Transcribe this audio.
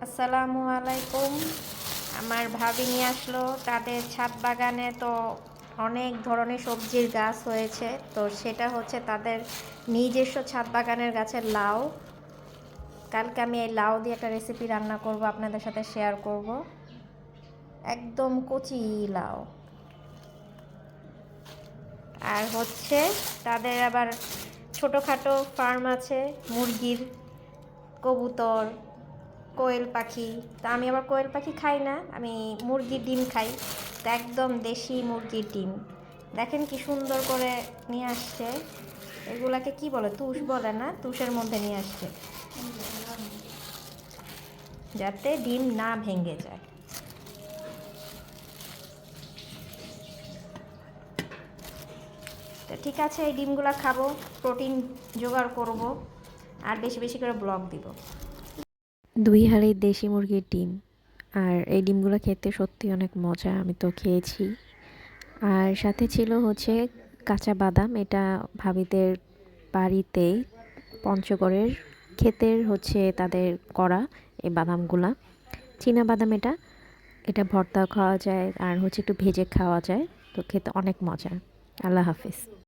আসসালামু আলাইকুম। আমার ভাবি নিয়ে আসলো তাদের ছাদ বাগানে, তো অনেক ধরনের সবজির গাছ হয়েছে। তো সেটা হচ্ছে তাদের নিজস্ব ছাদ বাগানের গাছের লাউ। কালকে আমি এই লাউ দিয়ে একটা রেসিপি রান্না করব, আপনাদের সাথে শেয়ার করব। একদম কচি লাউ। আর হচ্ছে তাদের আবার ছোটোখাটো ফার্ম আছে মুরগির, কবুতর, কোয়েল পাখি। তা আমি আবার কোয়েল পাখি খাই না, আমি মুরগির ডিম খাই। তা একদম দেশি মুরগির ডিম। দেখেন কি সুন্দর করে নিয়ে আসছে। এগুলাকে কি বলে, তুষ বলে না, তুষের মধ্যে নিয়ে আসছে যাতে ডিম না ভেঙে যায়। তো ঠিক আছে, এই ডিমগুলো খাবো, প্রোটিন জোগাড় করব, আর বেশি বেশি করে ব্লগ দিব। 2 হাঁড়ি দেশি মুরগির ডিম। আর এই ডিমগুলো খেতে সত্যি অনেক মজা, আমি তো খেয়েছি। আর সাথে ছিল হচ্ছে কাঁচা বাদাম, এটা ভাবিদের বাড়িতেই পঞ্চগড়ের ক্ষেতের হচ্ছে তাদের করা এই বাদামগুলা। চীনা বাদাম এটা, এটা ভর্তা খাওয়া যায় আর হচ্ছে একটু ভেজে খাওয়া যায়। তো খেতে অনেক মজা। আল্লাহ হাফিজ।